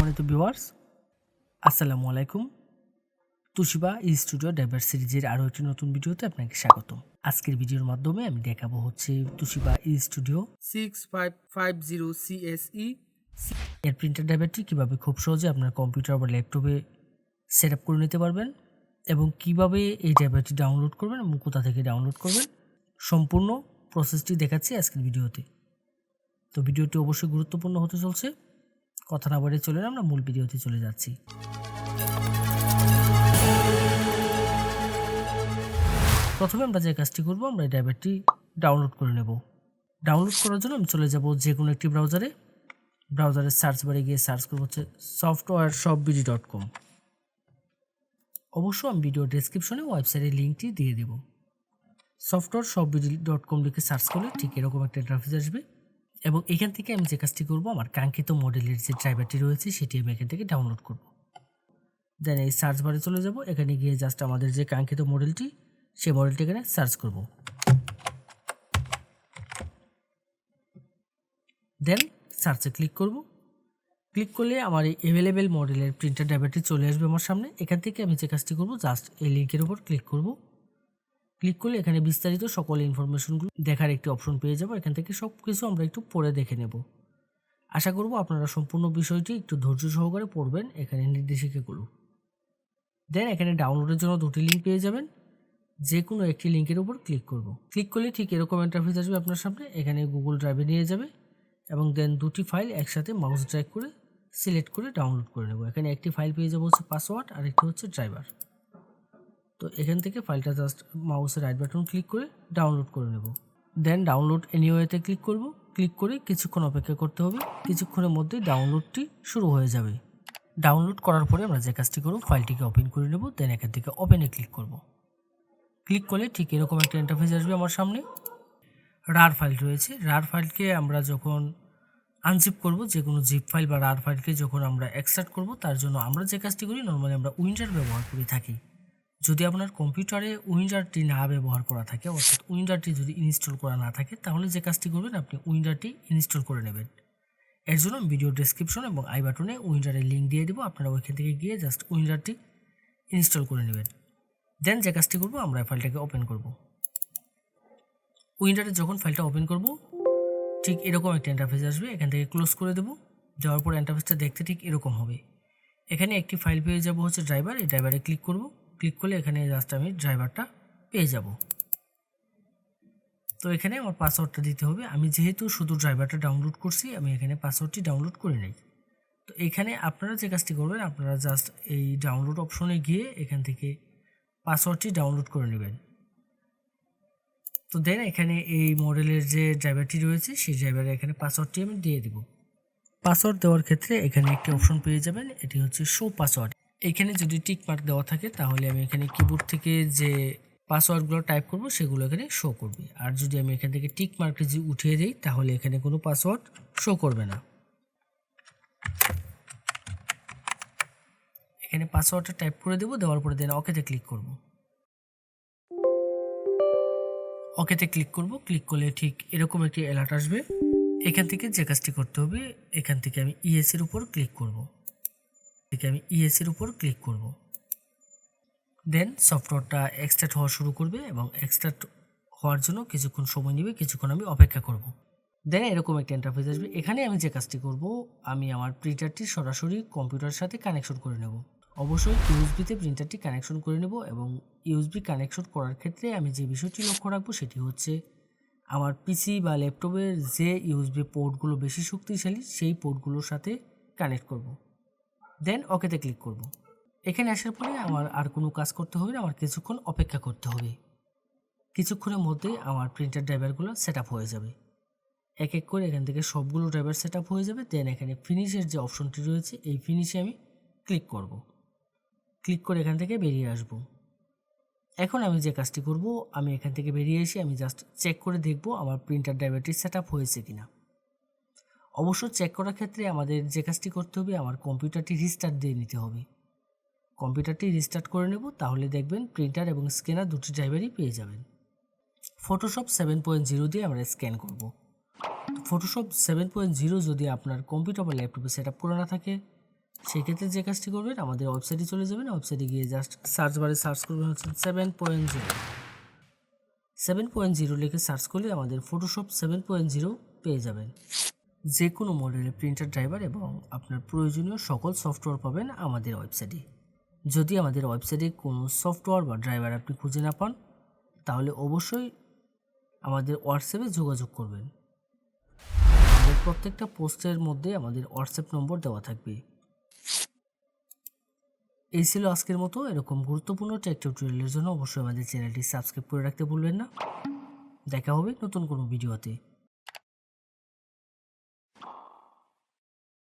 সম্মানিত ভিউয়ার্স, আসসালামু আলাইকুম। তুশিবা স্টুডিও ড্রাইভার সিরিজের আরও একটি নতুন ভিডিওতে আপনাকে স্বাগতম। আজকের ভিডিওর মাধ্যমে আমি দেখাবো হচ্ছে তুশিবা স্টুডিও 6550 CSE এর প্রিন্টার ড্রাইভারটি কীভাবে খুব সহজে আপনার কম্পিউটার বা ল্যাপটপে সেট আপ করে নিতে পারবেন এবং কিভাবে এই ড্রাইভারটি ডাউনলোড করবেন এবং কোথা থেকে ডাউনলোড করবেন, সম্পূর্ণ প্রসেসটি দেখাচ্ছি আজকের ভিডিওতে। তো ভিডিওটি অবশ্যই গুরুত্বপূর্ণ হতে চলছে। কথা না বাড়িয়ে চলে আমরা মূল ভিডিওতে চলে যাচ্ছি। প্রথমে আমরা যে কাজটি করব, আমরা এই ড্রাইভারটি ডাউনলোড করে নেব। ডাউনলোড করার জন্য আমি চলে যাব যে কোনো একটি ব্রাউজারের সার্চ বারে গিয়ে সার্চ করব হচ্ছে softwareshopbd.com। অবশ্য আমি ভিডিও ডেসক্রিপশনে ওয়েবসাইটের লিঙ্কটি দিয়ে দেব। softwareshopbd.com লিখে সার্চ করলে ঠিক এরকম একটা ইন্টারফেস আসবে এবং এখান থেকে আমি যে কাজটি করব, আমার কাঙ্ক্ষিত মডেলের যে ড্রাইভারটি রয়েছে সেটি আমি এখান থেকে ডাউনলোড করব। দেন এই সার্চ বারে চলে যাব, এখানে গিয়ে জাস্ট আমাদের যে কাঙ্ক্ষিত মডেলটি সেই মডেলটি এখানে সার্চ করব। দেন সার্চে ক্লিক করব। ক্লিক করলে আমার এই অ্যাভেলেবেল মডেলের প্রিন্টার ড্রাইভারটি চলে আসবে আমার সামনে। এখান থেকে আমি যে কাজটি করব, জাস্ট এই লিঙ্কের উপর ক্লিক করব। ক্লিক করলে এখানে বিস্তারিত সকল ইনফরমেশনগুলো দেখার একটি অপশন পেয়ে যাব। এখান থেকে সব কিছু আমরা একটু পড়ে দেখে নেব। আশা করব আপনারা সম্পূর্ণ বিষয়টি একটু ধৈর্য সহকারে পড়বেন এখানে নির্দেশিকাগুলো। দেন এখানে ডাউনলোডের জন্য দুটি লিঙ্ক পেয়ে যাবেন, যে কোনো একটি লিঙ্কের উপর ক্লিক করব। ক্লিক করলে ঠিক এরকম ইন্টারফেস আসবে আপনার সামনে। এখানে গুগল ড্রাইভে নিয়ে যাবে এবং দেন দুটি ফাইল একসাথে মাউস ড্র্যাগ করে সিলেক্ট করে ডাউনলোড করে নেব। এখানে একটি ফাইল পেয়ে যাবো হচ্ছে পাসওয়ার্ড আর একটি হচ্ছে ড্রাইভার। তো এখান থেকে ফাইলটা জাস্ট মাউসের রাইট বাটন ক্লিক করে ডাউনলোড করে নেব। দেন ডাউনলোড এনিওয়েতে ক্লিক করব। ক্লিক করে কিছুক্ষণ অপেক্ষা করতে হবে। কিছুক্ষণের মধ্যে ডাউনলোডটি শুরু হয়ে যাবে। ডাউনলোড করার পরে আমরা যে কাজটি করব, ফাইলটিকে ওপেন করে নেব। দেন এখান থেকে ওপেনে ক্লিক করব। ক্লিক করলে ঠিক এরকম একটা ইন্টারফেস আসবে আমার সামনে। রার ফাইল রয়েছে। রার ফাইলকে আমরা যখন আনজিপ করব, যে কোনো জিপ ফাইল বা রার ফাইলকে যখন আমরা এক্সট্রাক্ট করব, তার জন্য আমরা যে কাজটি করি, নর্মালি আমরা উইন্ডার ব্যবহার করে থাকি। যদি আপনার কম্পিউটারে উইন্ডারটি না ব্যবহার করা থাকে, অর্থাৎ উইন্ডারটি যদি ইনস্টল করা না থাকে, তাহলে যে কাজটি করবেন, আপনি উইন্ডারটি ইনস্টল করে নেবেন। এর জন্য ভিডিও ডেসক্রিপশন এবং আই বাটনে উইন্ডারের লিঙ্ক দিয়ে দেবো। আপনারা ওইখান থেকে গিয়ে জাস্ট উইন্ডারটি ইনস্টল করে নেবেন। দেন যে কাজটি করব, আমরা ফাইলটাকে ওপেন করব। উইন্ডারে যখন ফাইলটা ওপেন করব, ঠিক এরকম একটা ইন্টারফেস আসবে। এখান থেকে ক্লোজ করে দেব। যাওয়ার পর ইন্টারফেসটা দেখতে ঠিক এরকম হবে। এখানে একটি ফাইল পেয়ে যাব হচ্ছে ড্রাইভার। এই ড্রাইভারে ক্লিক করব। ক্লিক করলে এখানে জাস্ট আমি ড্রাইভারটা পেয়ে যাব। তো এখানে আমার পাসওয়ার্ডটা দিতে হবে। আমি যেহেতু শুধু ড্রাইভারটা ডাউনলোড করছি, আমি এখানে পাসওয়ার্ডটি ডাউনলোড করে নেই। তো এখানে আপনারা যে কাজটি করবেন, আপনারা জাস্ট এই ডাউনলোড অপশনে গিয়ে এখান থেকে পাসওয়ার্ডটি ডাউনলোড করে নেবেন। তো দেন এখানে এই মডেলের যে ড্রাইভারটি রয়েছে, সেই ড্রাইভারে এখানে পাসওয়ার্ডটি আমি দিয়ে দিব। পাসওয়ার্ড দেওয়ার ক্ষেত্রে এখানে একটি অপশন পেয়ে যাবেন, এটি হচ্ছে শো পাসওয়ার্ড। এখানে যদি টিক মার্ক দেওয়া থাকে, তাহলে আমি এখানে কিবোর্ড থেকে যে পাসওয়ার্ডগুলো টাইপ করব সেগুলো এখানে শো করবে। আর যদি আমি এখান থেকে টিক মার্কটি যদি উঠিয়ে দিই, তাহলে এখানে কোনো পাসওয়ার্ড শো করবে না। এখানে পাসওয়ার্ডটা টাইপ করে দেবো। দেওয়ার পরে দেন ওকেতে ক্লিক করব। ওকেতে ক্লিক করব। ক্লিক করলে ঠিক এরকম একটি অ্যালার্ট আসবে। এখান থেকে যে কাজটি করতে হবে, এখান থেকে আমি ইএসের উপর ক্লিক করব। দেন সফটওয়্যারটা এক্সট্রাক্ট হওয়া শুরু করবে এবং এক্সট্রাক্ট হওয়ার জন্য কিছুক্ষণ সময় নেবে। কিছুক্ষণ আমি অপেক্ষা করব। দেন এরকম একটা ইন্টারফেস আসবে। এখানে আমি যে কাজটি করব, আমি আমার প্রিন্টারটি সরাসরি কম্পিউটারের সাথে কানেকশন করে নেব। অবশ্যই ইউএসবিতে প্রিন্টারটি কানেকশন করে নেব এবং ইউএসবি কানেকশন করার ক্ষেত্রে আমি যে বিষয়টি লক্ষ্য রাখবো, সেটি হচ্ছে আমার পিসি বা ল্যাপটপের যে ইউএসবি পোর্টগুলো বেশি শক্তিশালী, সেই পোর্টগুলোর সাথে কানেক্ট করব। দেন ওকেতে ক্লিক করব। এখানে আসার পরে আমার আর কোনো কাজ করতে হবে না, আমার কিছুক্ষণ অপেক্ষা করতে হবে। কিছুক্ষণের মধ্যে আমার প্রিন্টার ড্রাইভারগুলো সেট আপ হয়ে যাবে। এক এক করে এখান থেকে সবগুলো ড্রাইভার সেট আপ হয়ে যাবে। দেন এখানে ফিনিশের যে অপশনটি রয়েছে, এই ফিনিশে আমি ক্লিক করব। ক্লিক করে এখান থেকে বেরিয়ে আসব। এখন আমি যে কাজটি করব, আমি এখান থেকে বেরিয়ে এসে আমি জাস্ট চেক করে দেখব আমার প্রিন্টার ড্রাইভারটি সেট আপ হয়েছে কিনা। অবশ্য চেক করার ক্ষেত্রে আমাদের যে কাজটি করতে হবে, আমার কম্পিউটারটি রিস্টার্ট দিয়ে নিতে হবে। কম্পিউটারটি রিস্টার্ট করে নেব, তাহলে দেখবেন প্রিন্টার এবং স্ক্যানার দুটি ড্রাইভারই পেয়ে যাবেন। ফটোশপ 7.0 দিয়ে আমরা স্ক্যান করব। ফটোশপ 7.0 যদি আপনার কম্পিউটার বা ল্যাপটপে সেট আপ করা না থাকে, সেক্ষেত্রে যে কাজটি করবেন, আমাদের ওয়েবসাইটে চলে যাবেন। ওয়েবসাইটে গিয়ে জাস্ট সার্চ বারে সার্চ করবেন হচ্ছে 7.0 লিখে সার্চ করলে আমাদের ফটোশপ 7.0 পেয়ে যাবেন। যে কোনো মডেলের প্রিন্টার ড্রাইভার এবং আপনার প্রয়োজনীয় সকল সফটওয়্যার পাবেন আমাদের ওয়েবসাইটে। যদি আমাদের ওয়েবসাইটে কোনো সফটওয়্যার বা ড্রাইভার আপনি খুঁজে না পান, তাহলে অবশ্যই আমাদের হোয়াটসঅ্যাপে যোগাযোগ করবেন। আমাদের প্রত্যেকটা পোস্টের মধ্যে আমাদের হোয়াটসঅ্যাপ নম্বর দেওয়া থাকবে। এই ছিল আজকের মতো। এরকম গুরুত্বপূর্ণ টেক টিউটোরিয়ালের জন্য অবশ্যই আমাদের চ্যানেলটি সাবস্ক্রাইব করে রাখতে ভুলবেন না। দেখা হবে নতুন কোনো ভিডিওতে।